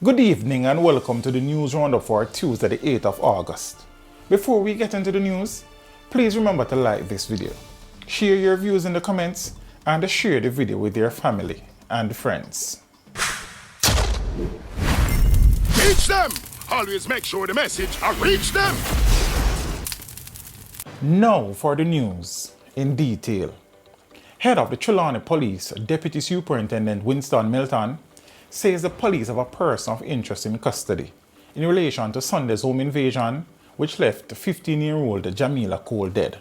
Good evening and welcome to the news roundup for Tuesday the 8th of August. Before we get into the news, please remember to like this video, share your views in the comments, and share the video with your family and friends. Reach them! Always make sure the message reach them! Now for the news in detail. Head of the Trelawney Police, Deputy Superintendent Winston Milton, says the police have a person of interest in custody in relation to Sunday's home invasion, which left 15-year-old Jamaica cold dead.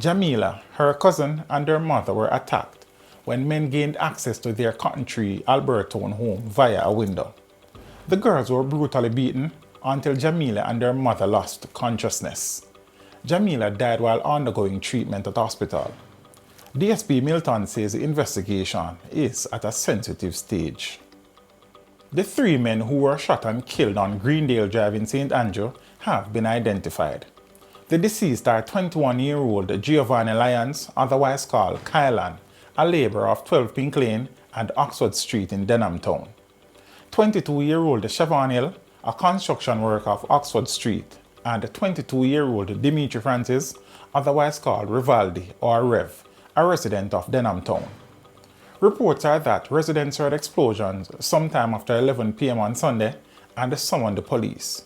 Jamaica, her cousin, and her mother were attacked when men gained access to their Cotton Tree, Alberton home via a window. The girls were brutally beaten until Jamaica and her mother lost consciousness. Jamaica died while undergoing treatment at hospital. DSP Milton says the investigation is at a sensitive stage. The three men who were shot and killed on Greendale Drive in St. Andrew have been identified. The deceased are 21-year-old Giovanni Lyons, otherwise called Kylan, a labourer of 12 Pink Lane and Oxford Street in Denham Town. 22-year-old Siobhan Hill, a construction worker of Oxford Street, and 22-year-old Dimitri Francis, otherwise called Rivaldi or Rev, a resident of Denham Town. Reports are that residents heard explosions sometime after 11 p.m. on Sunday and summoned the police.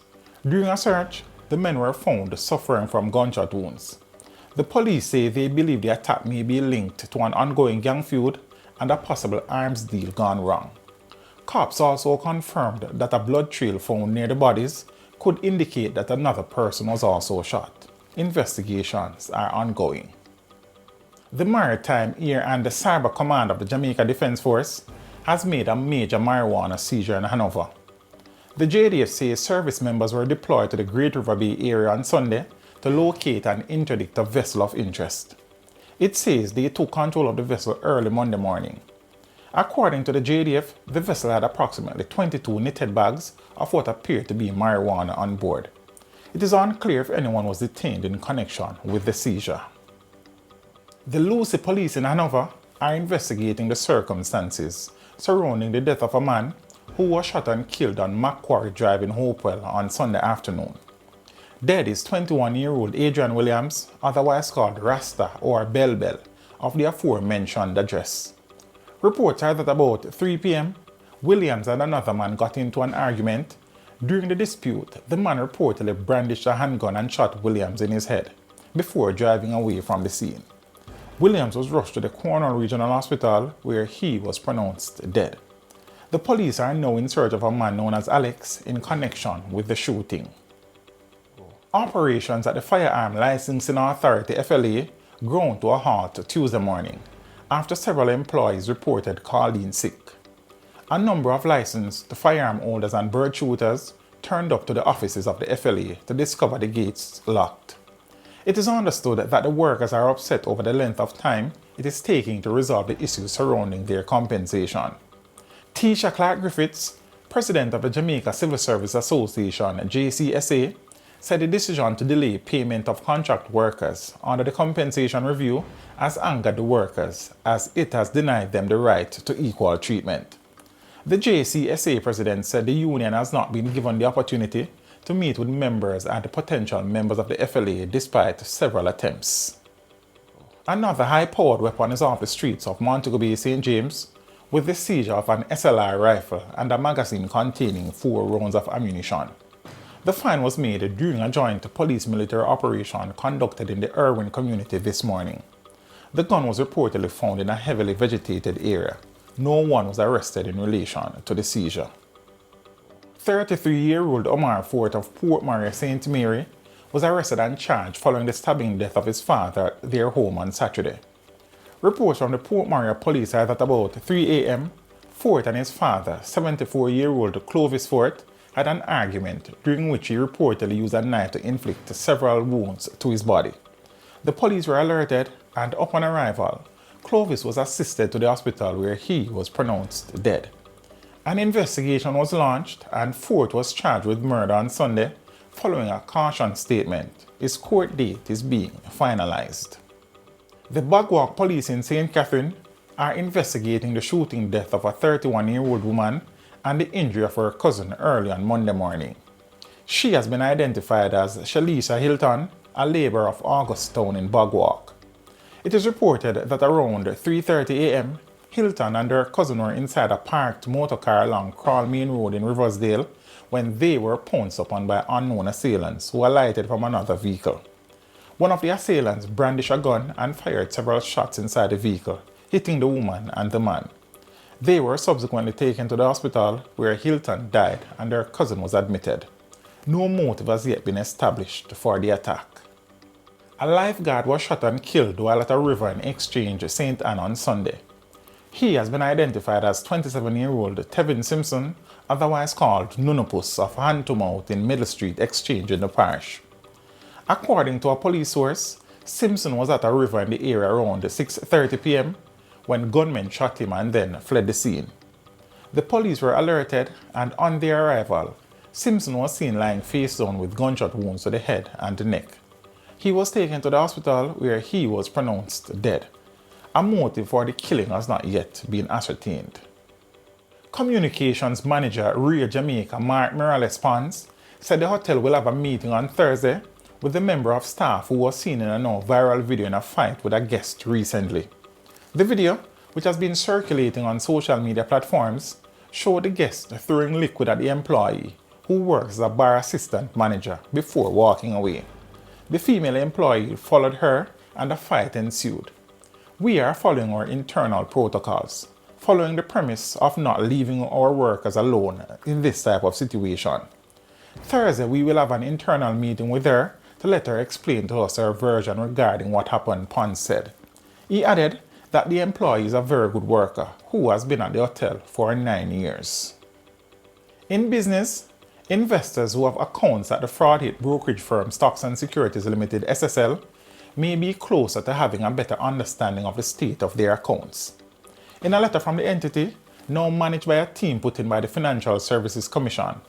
During a search, the men were found suffering from gunshot wounds. The police say they believe the attack may be linked to an ongoing gang feud and a possible arms deal gone wrong. Cops also confirmed that a blood trail found near the bodies could indicate that another person was also shot. Investigations are ongoing. The Maritime, Air and the Cyber Command of the Jamaica Defence Force has made a major marijuana seizure in Hanover. The JDF says service members were deployed to the Great River Bay area on Sunday to locate and interdict a vessel of interest. It says they took control of the vessel early Monday morning. According to the JDF, the vessel had approximately 22 knitted bags of what appeared to be marijuana on board. It is unclear if anyone was detained in connection with the seizure. The Lucy police in Hanover are investigating the circumstances surrounding the death of a man who was shot and killed on Macquarie Drive in Hopewell on Sunday afternoon. Dead is 21-year-old Adrian Williams, otherwise called Rasta or Bell Bell, of the aforementioned address. Reports are that about 3 p.m., Williams and another man got into an argument. During the dispute, the man reportedly brandished a handgun and shot Williams in his head before driving away from the scene. Williams was rushed to the Cornwall Regional Hospital where he was pronounced dead. The police are now in search of a man known as Alex in connection with the shooting. Operations at the Firearm Licensing Authority FLA ground to a halt Tuesday morning after several employees reported called in sick. A number of licensed firearm holders and bird shooters turned up to the offices of the FLA to discover the gates locked. It is understood that the workers are upset over the length of time it is taking to resolve the issues surrounding their compensation. Tisha Clark Griffiths, president of the Jamaica Civil Service Association JCSA, said the decision to delay payment of contract workers under the compensation review has angered the workers as it has denied them the right to equal treatment. The JCSA president said the union has not been given the opportunity to meet with members and the potential members of the FLA despite several attempts. Another high-powered weapon is off the streets of Montego Bay, St. James, with the seizure of an SLR rifle and a magazine containing 4 rounds of ammunition. The find was made during a joint police-military operation conducted in the Irwin community this morning. The gun was reportedly found in a heavily vegetated area. No one was arrested in relation to the seizure. 33-year-old Omar Fort of Port Maria, St. Mary, was arrested and charged following the stabbing death of his father at their home on Saturday. Reports from the Port Maria police are that about 3 a.m., Fort and his father, 74-year-old Clovis Fort, had an argument during which he reportedly used a knife to inflict several wounds to his body. The police were alerted and upon arrival, Clovis was assisted to the hospital where he was pronounced dead. An investigation was launched and Fort was charged with murder on Sunday following a caution statement. His court date is being finalized. The Bagwalk police in St. Catherine are investigating the shooting death of a 31-year-old woman and the injury of her cousin early on Monday morning. She has been identified as Shalisha Hilton, a labourer of Augusttown in Bogwalk. It is reported that around 3:30 a.m., Hilton and her cousin were inside a parked motorcar along Crawl Main Road in Riversdale when they were pounced upon by unknown assailants who alighted from another vehicle. One of the assailants brandished a gun and fired several shots inside the vehicle, hitting the woman and the man. They were subsequently taken to the hospital where Hilton died and her cousin was admitted. No motive has yet been established for the attack. A lifeguard was shot and killed while at a river in Exchange, St. Anne on Sunday. He has been identified as 27-year-old Tevin Simpson, otherwise called Nunupus of Hantumouth in Middle Street Exchange in the parish. According to a police source, Simpson was at a river in the area around 6:30 p.m. when gunmen shot him and then fled the scene. The police were alerted, and on their arrival, Simpson was seen lying face down with gunshot wounds to the head and the neck. He was taken to the hospital where he was pronounced dead. A motive for the killing has not yet been ascertained. Communications manager Rio Jamaica Mark Morales-Pons said the hotel will have a meeting on Thursday with the member of staff who was seen in a now viral video in a fight with a guest recently. The video, which has been circulating on social media platforms, showed the guest throwing liquid at the employee, who works as a bar assistant manager, before walking away. The female employee followed her and a fight ensued. We are following our internal protocols, following the premise of not leaving our workers alone in this type of situation. Thursday, we will have an internal meeting with her to let her explain to us her version regarding what happened, Pons said. He added that the employee is a very good worker who has been at the hotel for 9 years. In business, investors who have accounts at the fraud-hit brokerage firm Stocks and Securities Limited (SSL) may be closer to having a better understanding of the state of their accounts. In a letter from the entity, now managed by a team put in by the Financial Services Commission,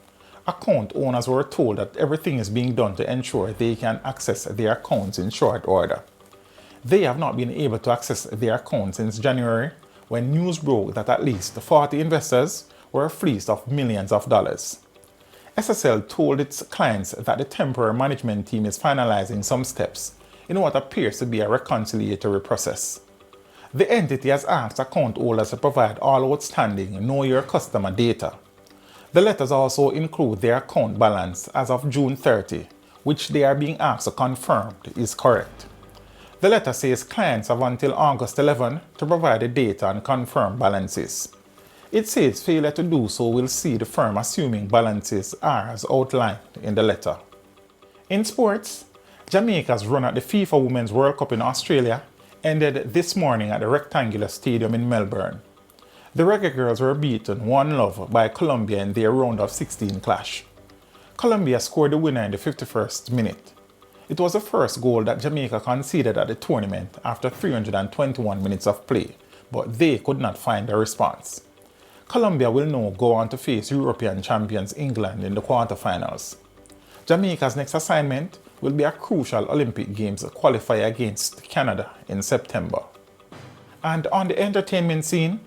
account owners were told that everything is being done to ensure they can access their accounts in short order. They have not been able to access their accounts since January, when news broke that at least 40 investors were fleeced of millions of dollars. SSL told its clients that the temporary management team is finalizing some steps in what appears to be a reconciliatory process. The entity has asked account holders to provide all outstanding Know Your Customer data. The letters also include their account balance as of June 30, which they are being asked to confirm is correct. The letter says clients have until August 11 to provide the data and confirm balances. It says failure to do so will see the firm assuming balances are as outlined in the letter. In sports, Jamaica's run at the FIFA Women's World Cup in Australia ended this morning at the Rectangular Stadium in Melbourne. The Reggae Girls were beaten 1-0 by Colombia in their round of 16 clash. Colombia scored the winner in the 51st minute. It was the first goal that Jamaica conceded at the tournament after 321 minutes of play, but they could not find a response. Colombia will now go on to face European champions England in the quarterfinals. Jamaica's next assignment will be a crucial Olympic Games qualifier against Canada in September. And on the entertainment scene,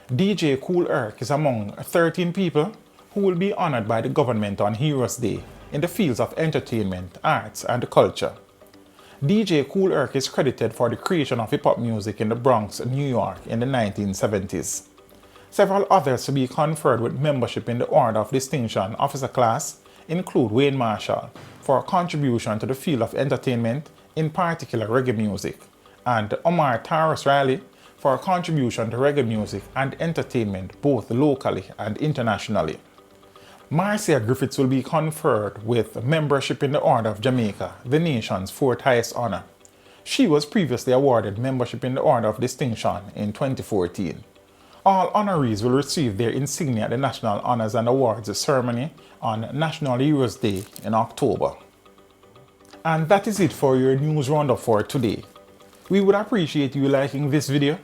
DJ Kool Herc is among 13 people who will be honored by the government on Heroes Day in the fields of entertainment, arts, and culture. DJ Kool Herc is credited for the creation of hip-hop music in the Bronx, New York in the 1970s. Several others to be conferred with membership in the Order of Distinction Officer Class include Wayne Marshall for contribution to the field of entertainment, in particular reggae music, and Omar Taurus Riley for a contribution to reggae music and entertainment both locally and internationally. Marcia Griffiths will be conferred with membership in the Order of Jamaica, the nation's fourth highest honor. She was previously awarded membership in the Order of Distinction in 2014. All honorees will receive their insignia at the National Honors and Awards ceremony on National Heroes Day in October. And that is it for your news roundup for today. We would appreciate you liking this video,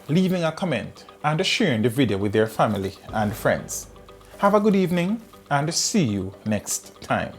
leaving a comment, and sharing the video with your family and friends. Have a good evening, and see you next time.